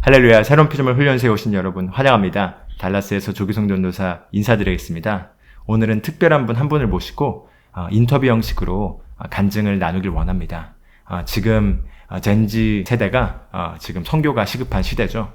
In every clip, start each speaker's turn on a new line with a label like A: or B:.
A: 할렐루야, 새로운 피조물 훈련소에 오신 여러분 환영합니다. 달라스에서 조기성 전도사 인사드리겠습니다. 오늘은 특별한 분 한 분을 모시고 인터뷰 형식으로 간증을 나누길 원합니다. 지금 젠지 세대가 지금 선교가 시급한 시대죠.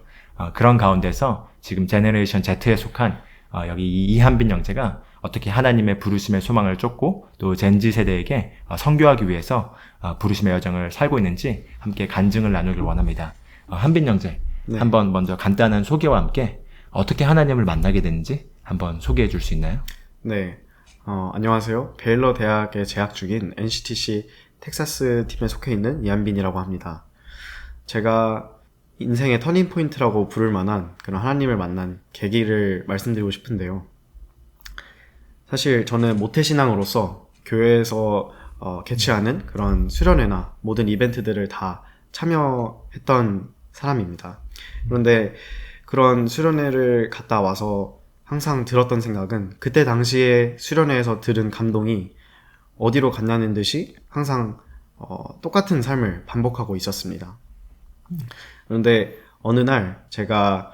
A: 그런 가운데서 지금 제너레이션 Z에 속한 여기 이한빈 형제가 어떻게 하나님의 부르심의 소망을 쫓고 또 젠지 세대에게 선교하기 위해서 부르심의 여정을 살고 있는지 함께 간증을 나누길 원합니다. 한빈 형제,
B: 네.
A: 한번 먼저 간단한 소개와 함께 어떻게 하나님을 만나게 됐는지 한번 소개해 줄 수 있나요?
B: 네. 안녕하세요. 베일러 대학에 재학 중인 NCTC 텍사스 팀에 속해 있는 이한빈이라고 합니다. 제가 인생의 터닝 포인트라고 부를 만한 그런 하나님을 만난 계기를 말씀드리고 싶은데요. 사실 저는 모태신앙으로서 교회에서 개최하는 그런 수련회나 모든 이벤트들을 다 참여했던 사람입니다. 그런데 그런 수련회를 갔다 와서 항상 들었던 생각은 그때 당시에 수련회에서 들은 감동이 어디로 갔냐는 듯이 항상 똑같은 삶을 반복하고 있었습니다. 그런데 어느 날 제가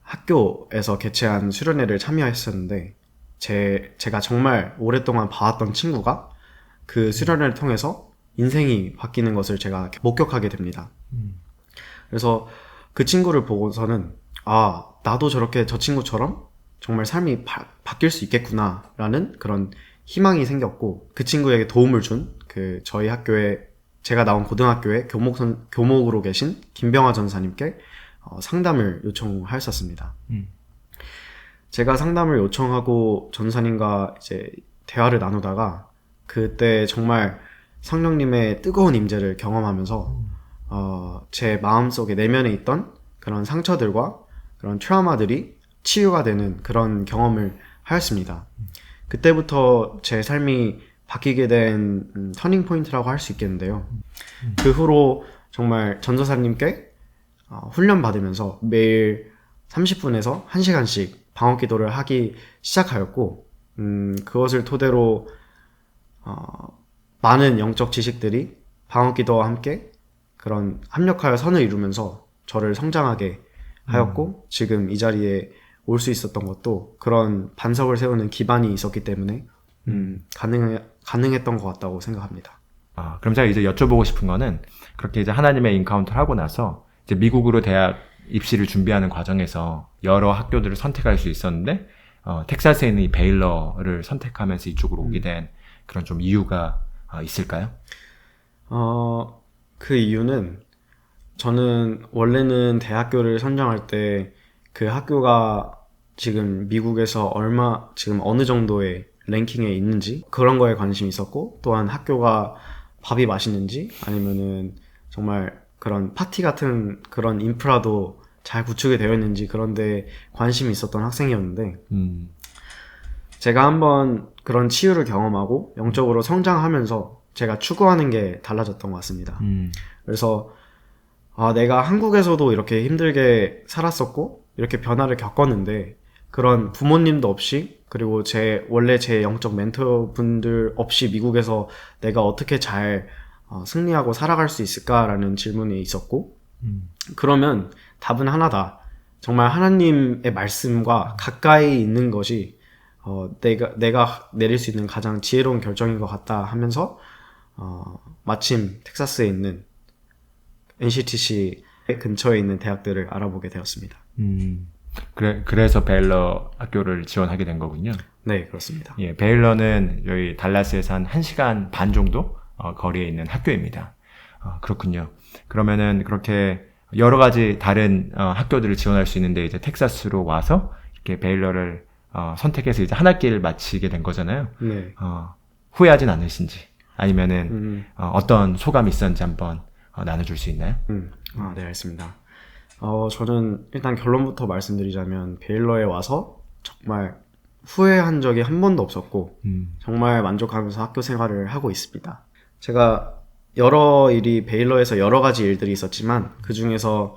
B: 학교에서 개최한 수련회를 참여했었는데 제가 정말 오랫동안 봐왔던 친구가 그 수련회를 통해서 인생이 바뀌는 것을 제가 목격하게 됩니다. 그래서 그 친구를 보고서는 나도 저렇게 저 친구처럼 정말 삶이 바뀔 수 있겠구나 라는 그런 희망이 생겼고, 그 친구에게 도움을 준 저희 학교에 제가 나온 고등학교에 교목으로 계신 김병화 전사님께 상담을 요청하였었습니다. 제가 상담을 요청하고 전사님과 이제 대화를 나누다가 그때 정말 성령님의 뜨거운 임재를 경험하면서 제 마음속에 내면에 있던 그런 상처들과 그런 트라우마들이 치유가 되는 그런 경험을 하였습니다. 그때부터 제 삶이 바뀌게 된 터닝 포인트라고 할 수 있겠는데요. 그 후로 정말 전도사님께 훈련 받으면서 매일 30분에서 1시간씩 방언 기도를 하기 시작하였고, 그것을 토대로 많은 영적 지식들이 방언 기도와 함께 그런 합력하여 선을 이루면서 저를 성장하게 하였고, 지금 이 자리에 올 수 있었던 것도 그런 반석을 세우는 기반이 있었기 때문에 가능했던 것 같다고 생각합니다.
A: 그럼 제가 이제 여쭤보고 싶은 거는, 그렇게 이제 하나님의 인카운터를 하고 나서 이제 미국으로 대학 입시를 준비하는 과정에서 여러 학교들을 선택할 수 있었는데 텍사스에 있는 이 베일러를 선택하면서 이쪽으로 오게 된 그런 좀 이유가 있을까요?
B: 그 이유는, 저는 원래는 대학교를 선정할 때 그 학교가 지금 미국에서 지금 어느 정도의 랭킹에 있는지 그런 거에 관심이 있었고, 또한 학교가 밥이 맛있는지 아니면은 정말 그런 파티 같은 그런 인프라도 잘 구축이 되어 있는지 그런 데 관심이 있었던 학생이었는데, 제가 한번 그런 치유를 경험하고 영적으로 성장하면서 제가 추구하는 게 달라졌던 것 같습니다. 그래서 내가 한국에서도 이렇게 힘들게 살았었고 이렇게 변화를 겪었는데, 그런 부모님도 없이, 그리고 원래 제 영적 멘토분들 없이 미국에서 내가 어떻게 잘 승리하고 살아갈 수 있을까라는 질문이 있었고, 그러면 답은 하나다. 정말 하나님의 말씀과 가까이 있는 것이 내가 내릴 수 있는 가장 지혜로운 결정인 것 같다 하면서 마침 텍사스에 있는 NCTC 근처에 있는 대학들을 알아보게 되었습니다.
A: 그래서 베일러 학교를 지원하게 된 거군요.
B: 네, 그렇습니다.
A: 예, 베일러는 여기 달라스에서 한 1시간 반 정도 거리에 있는 학교입니다. 그렇군요. 그러면은 그렇게 여러 가지 다른 학교들을 지원할 수 있는데 이제 텍사스로 와서 이렇게 베일러를 선택해서 이제 한 학기를 마치게 된 거잖아요.
B: 네.
A: 후회하진 않으신지, 아니면은 어떤 소감이 있었는지 한번 나눠줄 수 있나요?
B: 네, 알겠습니다. 저는 일단 결론부터 말씀드리자면 베일러에 와서 정말 후회한 적이 한 번도 없었고 정말 만족하면서 학교 생활을 하고 있습니다. 제가 베일러에서 여러 가지 일들이 있었지만 그 중에서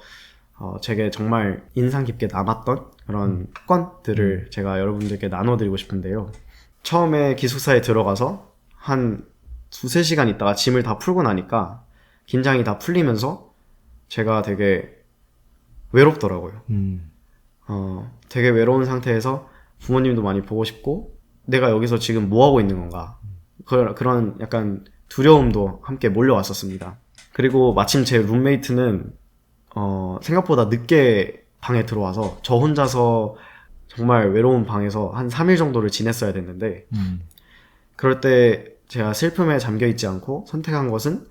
B: 제게 정말 인상 깊게 남았던 그런 사건들을 제가 여러분들께 나눠드리고 싶은데요. 처음에 기숙사에 들어가서 한 2-3시간 있다가 짐을 다 풀고 나니까 긴장이 다 풀리면서 제가 되게 외롭더라고요.
A: 음.
B: 되게 외로운 상태에서 부모님도 많이 보고 싶고 내가 여기서 지금 뭐 하고 있는 건가 그런 약간 두려움도 함께 몰려왔었습니다. 그리고 마침 제 룸메이트는 생각보다 늦게 방에 들어와서 저 혼자서 정말 외로운 방에서 한 3일 정도를 지냈어야 됐는데 그럴 때 제가 슬픔에 잠겨 있지 않고 선택한 것은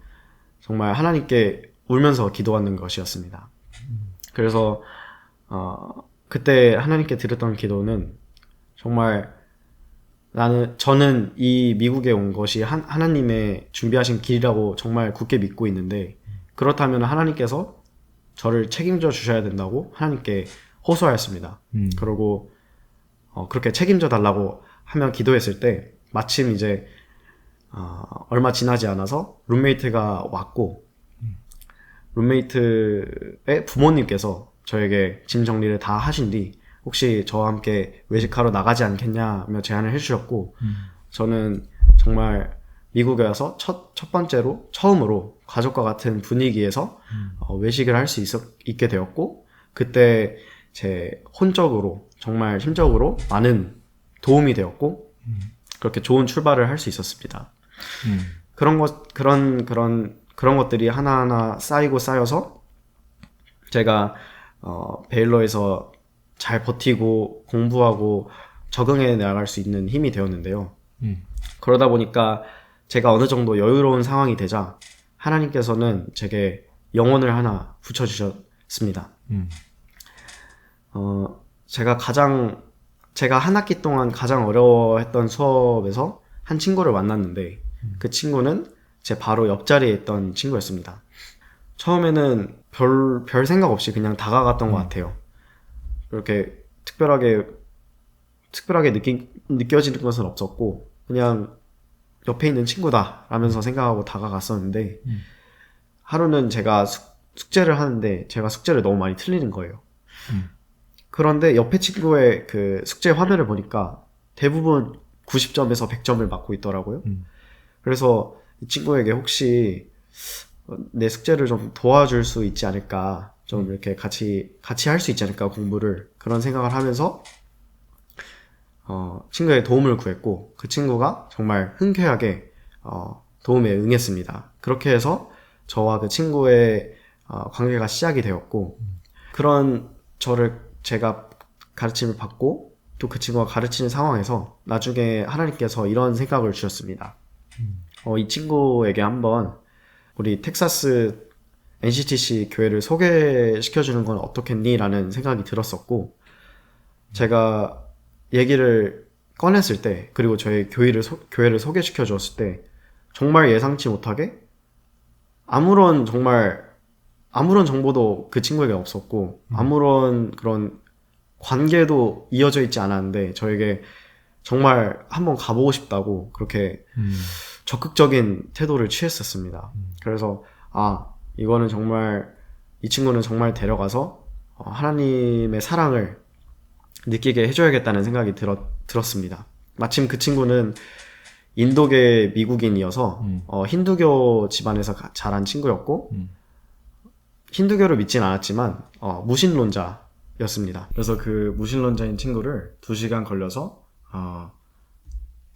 B: 정말 하나님께 울면서 기도하는 것이었습니다. 그래서 그때 하나님께 드렸던 기도는 정말 저는 이 미국에 온 것이 하나님의 준비하신 길이라고 정말 굳게 믿고 있는데 그렇다면 하나님께서 저를 책임져 주셔야 된다고 하나님께 호소하였습니다. 그리고 그렇게 책임져 달라고 하며 기도했을 때 마침 이제 얼마 지나지 않아서 룸메이트가 왔고 룸메이트의 부모님께서 저에게 짐 정리를 다 하신 뒤 혹시 저와 함께 외식하러 나가지 않겠냐며 제안을 해주셨고 저는 정말 미국에 와서 첫 번째로 처음으로 가족과 같은 분위기에서 외식을 할 수 있게 되었고 그때 제 혼적으로 정말 심적으로 많은 도움이 되었고 그렇게 좋은 출발을 할 수 있었습니다. 그런 것들이 하나하나 쌓여서 제가 베일러에서 잘 버티고 공부하고 적응해 나갈 수 있는 힘이 되었는데요. 그러다 보니까 제가 어느 정도 여유로운 상황이 되자 하나님께서는 제게 영혼을 하나 붙여주셨습니다. 제가 한 학기 동안 가장 어려워했던 수업에서 한 친구를 만났는데 그 친구는 제 바로 옆자리에 있던 친구였습니다. 처음에는 별 생각 없이 그냥 다가갔던 것 같아요. 그렇게 특별하게 느껴지는 것은 없었고 그냥 옆에 있는 친구다 라면서 생각하고 다가갔었는데 하루는 제가 숙제를 하는데 제가 숙제를 너무 많이 틀리는 거예요. 그런데 옆에 친구의 그 숙제 화면을 보니까 대부분 90점에서 100점을 맞고 있더라고요. 그래서 이 친구에게 혹시 내 숙제를 좀 도와줄 수 있지 않을까, 좀 이렇게 같이 할 수 있지 않을까, 공부를. 그런 생각을 하면서 친구의 도움을 구했고 그 친구가 정말 흔쾌하게 도움에 응했습니다. 그렇게 해서 저와 그 친구의 관계가 시작이 되었고 그런 제가 가르침을 받고 또 그 친구가 가르치는 상황에서 나중에 하나님께서 이런 생각을 주셨습니다. 이 친구에게 한번 우리 텍사스 NCTC 교회를 소개시켜주는 건 어떻겠니? 라는 생각이 들었었고 제가 얘기를 꺼냈을 때 그리고 저희 교회를 소개시켜 주었을 때 정말 예상치 못하게 아무런 정보도 그 친구에게 없었고 아무런 그런 관계도 이어져 있지 않았는데 저에게 정말 한번 가보고 싶다고 그렇게 적극적인 태도를 취했었습니다. 그래서 이거는 정말 이 친구는 정말 데려가서 하나님의 사랑을 느끼게 해줘야겠다는 생각이 들었습니다. 마침 그 친구는 인도계 미국인이어서 힌두교 집안에서 자란 친구였고 힌두교를 믿진 않았지만 무신론자였습니다. 그래서 그 무신론자인 친구를 2시간 걸려서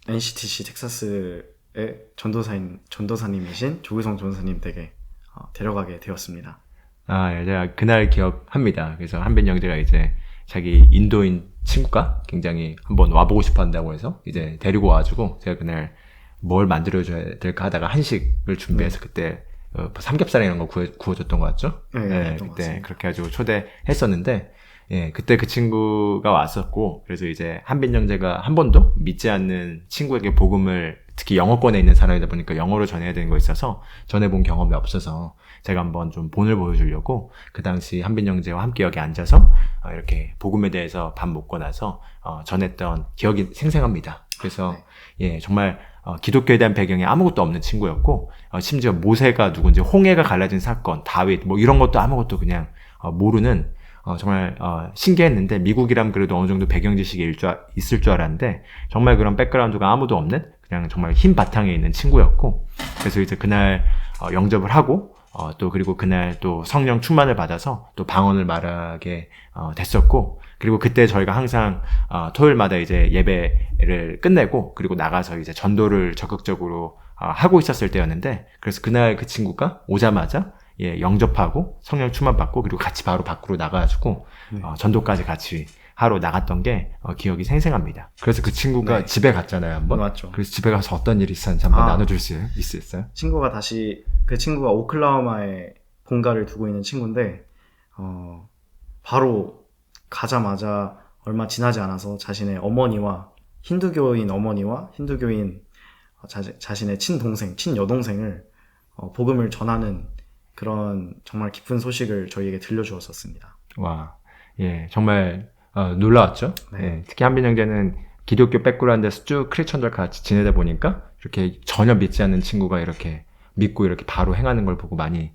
B: NCTC 텍사스의 전도사님이신 조규성 전도사님 댁에 데려가게 되었습니다.
A: 예, 제가 그날 기억합니다. 그래서 한빈 형제가 이제 자기 인도인 친구가 굉장히 한번 와보고 싶어 한다고 해서 이제 데리고 와가지고 제가 그날 뭘 만들어줘야 될까 하다가 한식을 준비해서 그때 삼겹살 이런 거 구워줬던 것 같죠?
B: 네,
A: 그때 그렇게 해가지고 초대했었는데 그때 그 친구가 왔었고 그래서 이제 한빈 형제가 한 번도 믿지 않는 친구에게 복음을 특히 영어권에 있는 사람이다 보니까 영어로 전해야 되는 거 있어서 전해본 경험이 없어서 제가 한번 좀 본을 보여주려고 그 당시 한빈 형제와 함께 여기 앉아서 이렇게 복음에 대해서 밥 먹고 나서 전했던 기억이 생생합니다. 그래서 정말 기독교에 대한 배경이 아무것도 없는 친구였고 심지어 모세가 누군지 홍해가 갈라진 사건, 다윗 뭐 이런 것도 아무것도 그냥 모르는 정말 신기했는데 미국이라면 그래도 어느 정도 배경 지식이 있을 줄 알았는데 정말 그런 백그라운드가 아무도 없는 그냥 정말 흰 바탕에 있는 친구였고 그래서 이제 그날 영접을 하고 또 그리고 그날 또 성령 충만을 받아서 또 방언을 말하게 됐었고, 그리고 그때 저희가 항상 토요일마다 이제 예배를 끝내고 그리고 나가서 이제 전도를 적극적으로 하고 있었을 때였는데, 그래서 그날 그 친구가 오자마자 영접하고 성령 충만 받고 그리고 같이 바로 밖으로 나가가지고 전도까지 같이 하러 나갔던 게 기억이 생생합니다. 그래서 그 친구가
B: 네.
A: 집에 갔잖아요, 한번.
B: 맞죠.
A: 그래서 집에 가서 어떤 일이 있었는지 한번
B: 아.
A: 나눠줄 수 있어요?
B: 그 친구가 오클라호마에 본가를 두고 있는 친구인데, 바로 가자마자 얼마 지나지 않아서 자신의 어머니와 힌두교인 자신의 친동생, 친여동생을 복음을 전하는 그런 정말 기쁜 소식을 저희에게 들려주었었습니다.
A: 와, 정말 놀라웠죠?
B: 네.
A: 특히 한빈 형제는 기독교 백그라운드 데서 쭉 크리스천들과 같이 지내다 보니까 이렇게 전혀 믿지 않는 친구가 이렇게 믿고 이렇게 바로 행하는 걸 보고 많이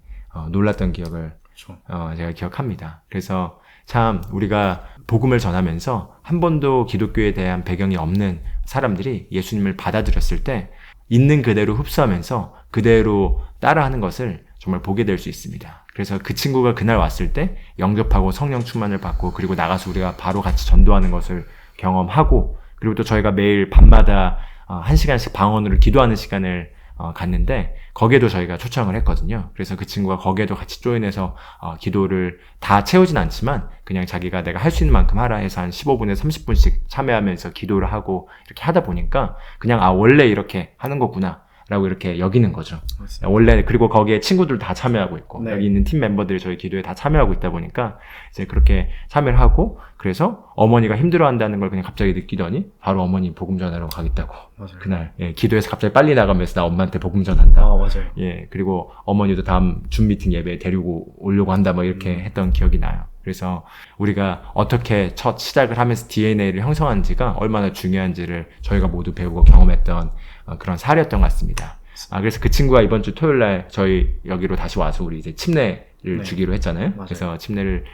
A: 놀랐던 기억을
B: 그렇죠.
A: 제가 기억합니다. 그래서 참 우리가 복음을 전하면서 한 번도 기독교에 대한 배경이 없는 사람들이 예수님을 받아들였을 때 있는 그대로 흡수하면서 그대로 따라하는 것을 정말 보게 될 수 있습니다. 그래서 그 친구가 그날 왔을 때 영접하고 성령 충만을 받고 그리고 나가서 우리가 바로 같이 전도하는 것을 경험하고, 그리고 또 저희가 매일 밤마다 1시간씩 방언으로 기도하는 시간을 갔는데 거기에도 저희가 초청을 했거든요. 그래서 그 친구가 거기에도 같이 조인해서 기도를 다 채우진 않지만 그냥 자기가 내가 할 수 있는 만큼 하라 해서 한 15분에서 30분씩 참여하면서 기도를 하고 이렇게 하다 보니까 그냥 원래 이렇게 하는 거구나 라고 이렇게 여기는 거죠.
B: 맞습니다.
A: 원래, 그리고 거기에 친구들 다 참여하고 있고
B: 네.
A: 여기 있는 팀 멤버들이 저희 기도에 다 참여하고 있다 보니까 이제 그렇게 참여를 하고, 그래서 어머니가 힘들어한다는 걸 그냥 갑자기 느끼더니 바로 어머니 복음 전하러 가겠다고
B: 맞아요.
A: 그날 기도해서 갑자기 빨리 나가면서 나 엄마한테 복음 전한다.
B: 맞아요.
A: 그리고 어머니도 다음 줌 미팅 예배에 데리고 오려고 한다 뭐 이렇게 했던 기억이 나요. 그래서 우리가 어떻게 첫 시작을 하면서 DNA를 형성하는지가 얼마나 중요한지를 저희가 모두 배우고 경험했던 그런 사례였던 것 같습니다. 그래서 그 친구가 이번 주 토요일 날 저희 여기로 다시 와서 우리 이제 침례를
B: 네.
A: 주기로 했잖아요.
B: 맞아요.
A: 그래서 침례를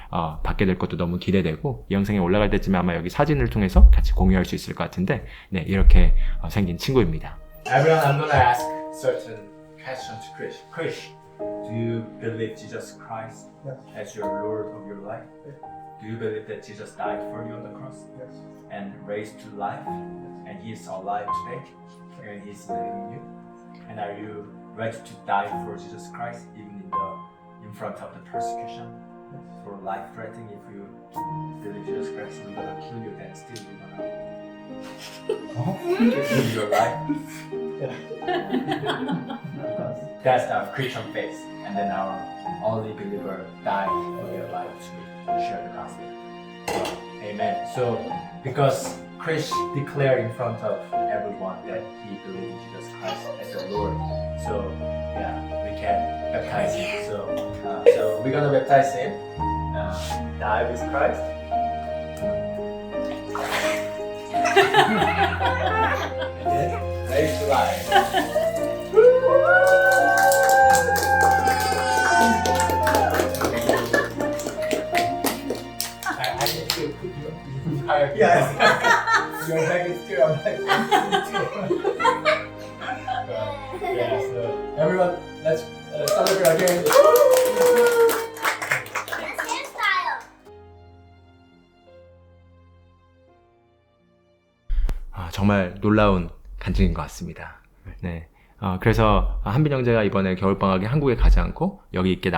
A: 받게 될 것도 너무 기대되고, 이 영상이 올라갈 때쯤에 아마 여기 사진을 통해서 같이 공유할 수 있을 것 같은데, 이렇게 생긴 친구입니다.
C: Everyone, I'm gonna ask certain questions to Krish. Krish, do you believe Jesus Christ as your Lord of your life? Do you believe that Jesus died for you on the cross and raised to life, and He is alive today, and He's living in you? And are you ready to die for Jesus Christ, even in front of the persecution, for life-threatening? If you believe Jesus Christ is gonna kill you, then still you're gonna live your life. That's our Christian faith, and then our only believer died for their life to share the gospel. Amen. So, because Chris declared in front of everyone that he believed in Jesus Christ as the Lord, so we can baptize him. So we're gonna baptize him. Die with Christ. And then raise to life. I need to put you higher. Yes. Your back is still on Yeah, so everyone, let's celebrate again.
A: 정말 놀라운 간증인 것 같습니다. 네. 그래서 한빈 형제가 이번에 겨울방학에 한국에 가지 않고 여기 있게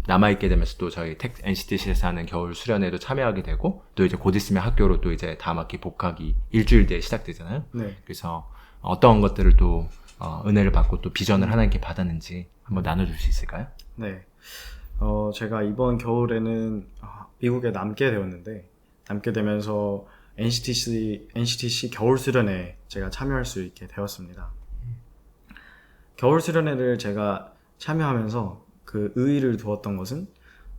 A: 남아있게 되면서 또 저희 NCTC에서 하는 겨울 수련회도 참여하게 되고, 또 이제 곧 있으면 학교로 또 이제 다음 학기 복학이 일주일 뒤에 시작되잖아요.
B: 네.
A: 그래서 어떤 것들을 또 은혜를 받고 또 비전을 하나님께 받았는지 한번 나눠줄 수 있을까요?
B: 네. 제가 이번 겨울에는 미국에 남게 되었는데, 남게 되면서 NCTC 겨울 수련회에 제가 참여할 수 있게 되었습니다. 겨울 수련회를 제가 참여하면서 그 의의를 두었던 것은,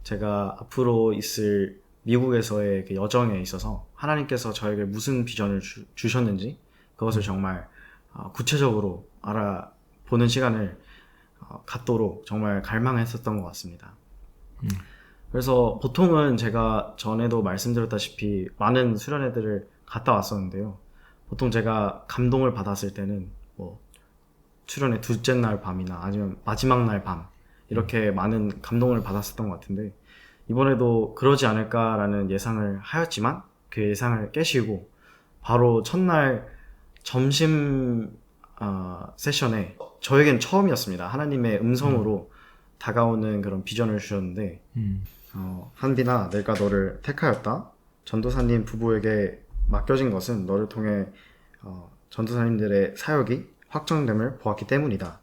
B: 제가 앞으로 있을 미국에서의 그 여정에 있어서 하나님께서 저에게 무슨 비전을 주셨는지 그것을 정말 구체적으로 알아보는 시간을 갖도록 정말 갈망했었던 것 같습니다. 그래서 보통은 제가 전에도 말씀드렸다시피 많은 수련회들을 갔다 왔었는데요. 보통 제가 감동을 받았을 때는 뭐 수련회 둘째 날 밤이나 아니면 마지막 날 밤 이렇게 많은 감동을 받았었던 것 같은데 이번에도 그러지 않을까라는 예상을 하였지만 그 예상을 깨시고 바로 첫날 점심 세션에 저에겐 처음이었습니다. 하나님의 음성으로 다가오는 그런 비전을 주셨는데 한빈아 내가 너를 택하였다. 전도사님 부부에게 맡겨진 것은 너를 통해 전도사님들의 사역이 확정됨을 보았기 때문이다.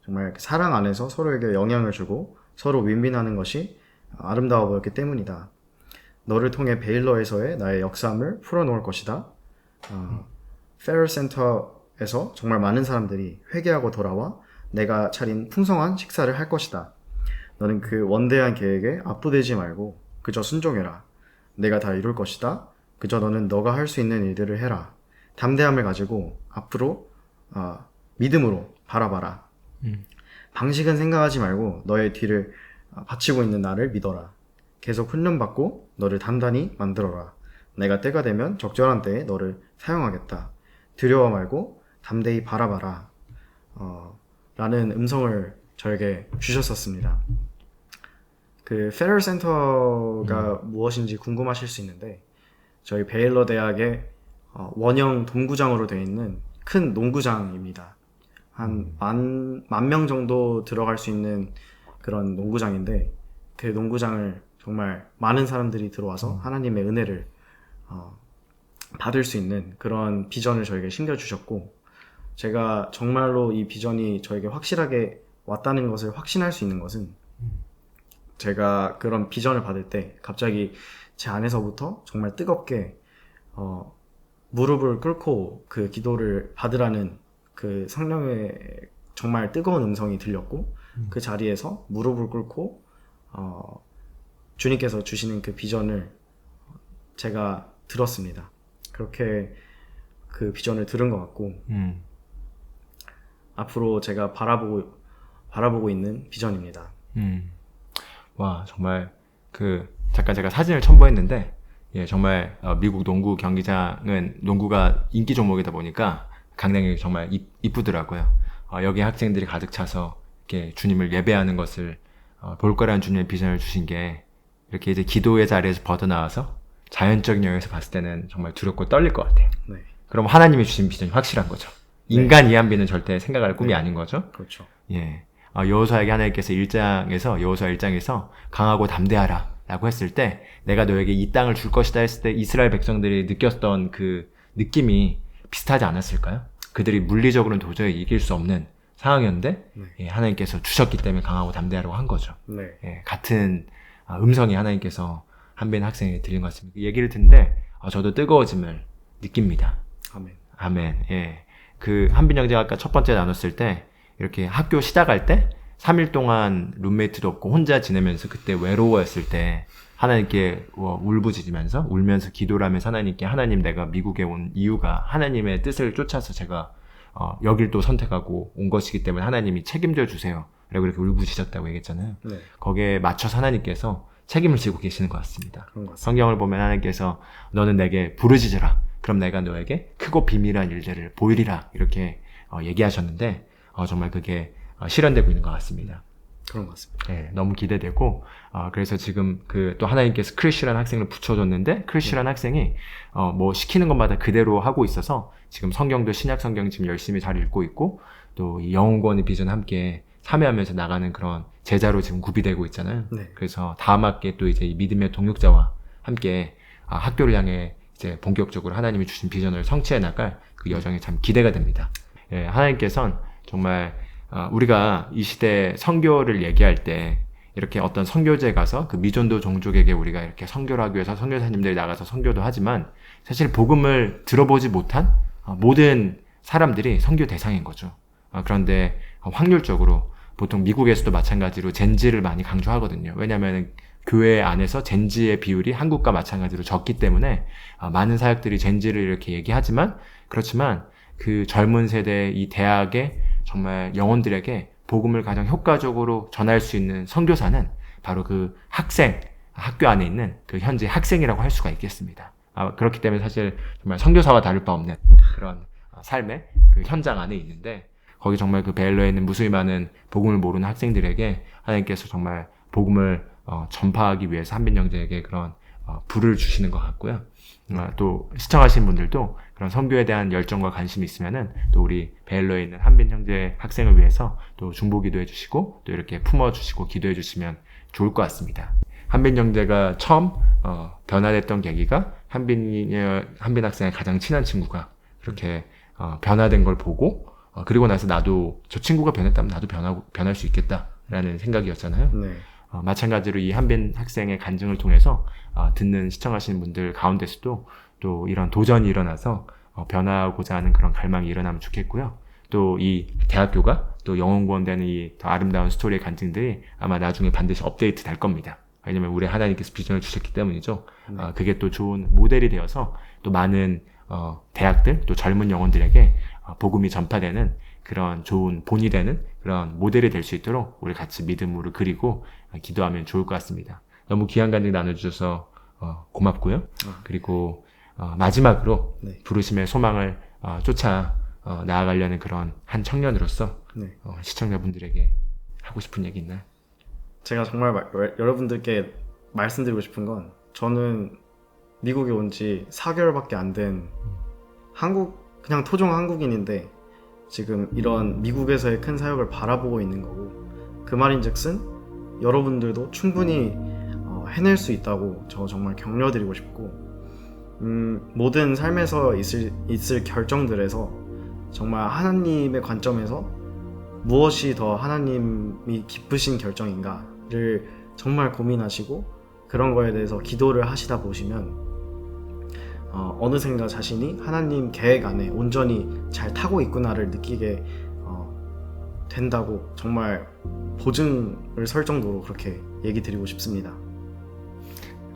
B: 정말 사랑 안에서 서로에게 영향을 주고 서로 윈윈하는 것이 아름다워 보였기 때문이다. 너를 통해 베일러에서의 나의 역사함을 풀어놓을 것이다. 페럴 센터에서 정말 많은 사람들이 회개하고 돌아와 내가 차린 풍성한 식사를 할 것이다. 너는 그 원대한 계획에 압도되지 말고 그저 순종해라. 내가 다 이룰 것이다. 그저 너는 너가 할 수 있는 일들을 해라. 담대함을 가지고 앞으로 믿음으로 바라봐라. 방식은 생각하지 말고 너의 뒤를 바치고 있는 나를 믿어라. 계속 훈련받고 너를 단단히 만들어라. 내가 때가 되면 적절한 때에 너를 사용하겠다. 두려워 말고 담대히 바라봐라. 라는 음성을 저에게 주셨었습니다. 그 페럴 센터가 무엇인지 궁금하실 수 있는데 저희 베일러 대학의 원형 동구장으로 되어 있는 큰 농구장입니다. 한 만 명 정도 들어갈 수 있는 그런 농구장인데 그 농구장을 정말 많은 사람들이 들어와서 하나님의 은혜를 받을 수 있는 그런 비전을 저에게 심겨주셨고 제가 정말로 이 비전이 저에게 확실하게 왔다는 것을 확신할 수 있는 것은 제가 그런 비전을 받을 때 갑자기 제 안에서부터 정말 뜨겁게 무릎을 꿇고 그 기도를 받으라는 그 성령의 정말 뜨거운 음성이 들렸고 그 자리에서 무릎을 꿇고 주님께서 주시는 그 비전을 제가 들었습니다. 그렇게 그 비전을 들은 것 같고 앞으로 제가 바라보고 있는 비전입니다.
A: 와, 정말 잠깐 제가 사진을 첨부했는데 예, 정말 미국 농구 경기장은 농구가 인기 종목이다 보니까 강당이 정말 이쁘더라고요. 여기 학생들이 가득 차서 이렇게 주님을 예배하는 것을 볼 거라는 주님의 비전을 주신 게 이렇게 이제 기도의 자리에서 벗어나와서 자연적인 영역에서 봤을 때는 정말 두렵고 떨릴 것 같아요.
B: 네.
A: 그럼 하나님이 주신 비전이 확실한 거죠. 인간 이한비는 절대 생각할 꿈이 아닌 거죠.
B: 그렇죠.
A: 예. 여호수아에게 하나님께서 여호수아 1장에서 강하고 담대하라 라고 했을 때 내가 너에게 이 땅을 줄 것이다 했을 때 이스라엘 백성들이 느꼈던 그 느낌이 비슷하지 않았을까요? 그들이 물리적으로는 도저히 이길 수 없는 상황이었는데 예, 하나님께서 주셨기 때문에 강하고 담대하라고 한 거죠.
B: 네.
A: 예, 같은 음성이 하나님께서 한빈 학생에게 들린 것 같습니다. 그 얘기를 듣는데 저도 뜨거워짐을 느낍니다.
B: 아멘.
A: 아멘. 예. 그 한빈 형제가 아까 첫 번째 나눴을 때 이렇게 학교 시작할 때 3일 동안 룸메이트도 없고 혼자 지내면서 그때 외로워했을 때 하나님께 울부짖으면서 울면서 기도를 하면서 하나님께 하나님 내가 미국에 온 이유가 하나님의 뜻을 쫓아서 제가 여길 또 선택하고 온 것이기 때문에 하나님이 책임져 주세요 라고 이렇게 울부짖었다고 얘기했잖아요.
B: 네.
A: 거기에 맞춰서 하나님께서 책임을 지고 계시는 것 같습니다.
B: 그런 것 같습니다.
A: 성경을 보면 하나님께서 너는 내게 부르짖으라 그럼 내가 너에게 크고 비밀한 일들을 보이리라 이렇게 얘기하셨는데 정말 그게 실현되고 있는 것 같습니다.
B: 그런 것 같습니다.
A: 네, 너무 기대되고 그래서 지금 또 하나님께서 크리스라는 학생을 붙여줬는데 크리스라는 학생이 뭐 시키는 것마다 그대로 하고 있어서 지금 성경도 신약 성경 지금 열심히 잘 읽고 있고 또 이 영혼권의 비전 함께 참여하면서 나가는 그런 제자로 지금 구비되고 있잖아요.
B: 네.
A: 그래서 다음 학기에 또 이제 이 믿음의 동역자와 함께 학교를 향해 이제 본격적으로 하나님이 주신 비전을 성취해 나갈 그 여정이 참 기대가 됩니다. 예, 하나님께서는 정말 우리가 이 시대 선교를 얘기할 때 이렇게 어떤 선교지에 가서 그 미전도 종족에게 우리가 이렇게 선교를 하기 위해서 선교사님들이 나가서 선교도 하지만 사실 복음을 들어보지 못한 모든 사람들이 선교 대상인 거죠. 그런데 확률적으로 보통 미국에서도 마찬가지로 젠지를 많이 강조하거든요. 왜냐하면 교회 안에서 젠지의 비율이 한국과 마찬가지로 적기 때문에 많은 사역들이 젠지를 이렇게 얘기하지만 그렇지만 그 젊은 세대 이 대학의 정말 영혼들에게 복음을 가장 효과적으로 전할 수 있는 선교사는 바로 그 학교 안에 있는 그 현재 학생이라고 할 수가 있겠습니다. 그렇기 때문에 사실 정말 선교사와 다를 바 없는 그런 삶의 그 현장 안에 있는데 거기 정말 그 베일러에 있는 무수히 많은 복음을 모르는 학생들에게 하나님께서 정말 복음을 전파하기 위해서 한빈영재에게 그런 불을 주시는 것 같고요. 또 시청하신 분들도 그런 선교에 대한 열정과 관심이 있으면은 또 우리 베일러에 있는 한빈 형제 학생을 위해서 또 중보기도 해주시고 또 이렇게 품어주시고 기도해 주시면 좋을 것 같습니다. 한빈 형제가 처음 변화됐던 계기가 한빈 학생의 가장 친한 친구가 그렇게 변화된 걸 보고 그리고 나서 나도 저 친구가 변했다면 나도 변할 수 있겠다라는 생각이었잖아요.
B: 네.
A: 마찬가지로 이 한빈 학생의 간증을 통해서 듣는 시청하시는 분들 가운데서도 또 이런 도전이 일어나서 변화하고자 하는 그런 갈망이 일어나면 좋겠고요. 또 이 대학교가 또 영혼구원되는 이 더 아름다운 스토리의 간증들이 아마 나중에 반드시 업데이트 될 겁니다. 왜냐면 우리 하나님께서 비전을 주셨기 때문이죠. 그게 또 좋은 모델이 되어서 또 많은 대학들 또 젊은 영혼들에게 복음이 전파되는 그런 좋은 본이 되는 그런 모델이 될 수 있도록 우리 같이 믿음으로 그리고 기도하면 좋을 것 같습니다. 너무 귀한 간증 나눠주셔서 고맙고요. 그리고 마지막으로
B: 네.
A: 부르심의 소망을 쫓아 나아가려는 그런 한 청년으로서
B: 네.
A: 시청자분들에게 하고 싶은 얘기 있나요?
B: 제가 정말 여러분들께 말씀드리고 싶은 건 저는 미국에 온 지 4개월밖에 안 된 그냥 토종 한국인인데 지금 이런 미국에서의 큰 사역을 바라보고 있는 거고 그 말인즉슨 여러분들도 충분히 해낼 수 있다고 저 정말 격려드리고 싶고 모든 삶에서 있을 결정들에서 정말 하나님의 관점에서 무엇이 더 하나님이 기쁘신 결정인가를 정말 고민하시고 그런 거에 대해서 기도를 하시다 보시면 어느샌가 자신이 하나님 계획 안에 온전히 잘 타고 있구나를 느끼게 된다고 정말 보증을 설 정도로 그렇게 얘기 드리고 싶습니다.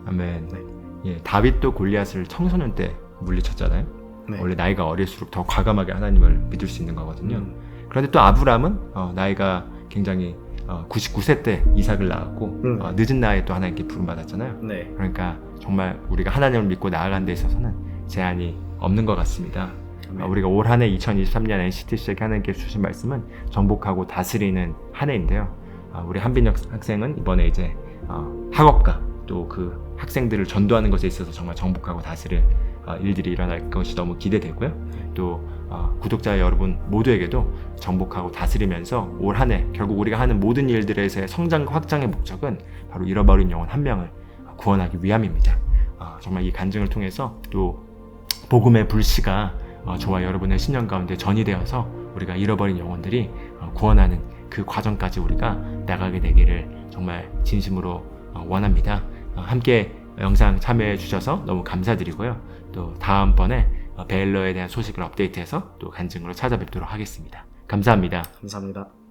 A: 아멘.
B: 네.
A: 예, 다윗도 골리앗을 청소년 때 물리쳤잖아요.
B: 네.
A: 원래 나이가 어릴수록 더 과감하게 하나님을 믿을 수 있는 거거든요. 그런데 또 아브람은 나이가 굉장히 99세 때 이삭을 낳았고 늦은 나이에 또 하나님께 부름받았잖아요.
B: 네.
A: 그러니까 정말 우리가 하나님을 믿고 나아가는 데 있어서는 제한이 없는 것 같습니다. 우리가 올 한 해 2023년 NCTC에게 하나님께서 주신 말씀은 정복하고 다스리는 한 해인데요. 우리 한빈 학생은 이번에 이제 학업과 또 그 학생들을 전도하는 것에 있어서 정말 정복하고 다스릴 일들이 일어날 것이 너무 기대되고요. 또 구독자 여러분 모두에게도 정복하고 다스리면서 올 한 해 결국 우리가 하는 모든 일들에서의 성장과 확장의 목적은 바로 잃어버린 영혼 한 명을 구원하기 위함입니다. 정말 이 간증을 통해서 또 복음의 불씨가 저와 여러분의 신년 가운데 전이 되어서 우리가 잃어버린 영혼들이 구원하는 그 과정까지 우리가 나가게 되기를 정말 진심으로 원합니다. 함께 영상 참여해 주셔서 너무 감사드리고요. 또 다음번에 베일러에 대한 소식을 업데이트해서 또 간증으로 찾아뵙도록 하겠습니다. 감사합니다.
B: 감사합니다.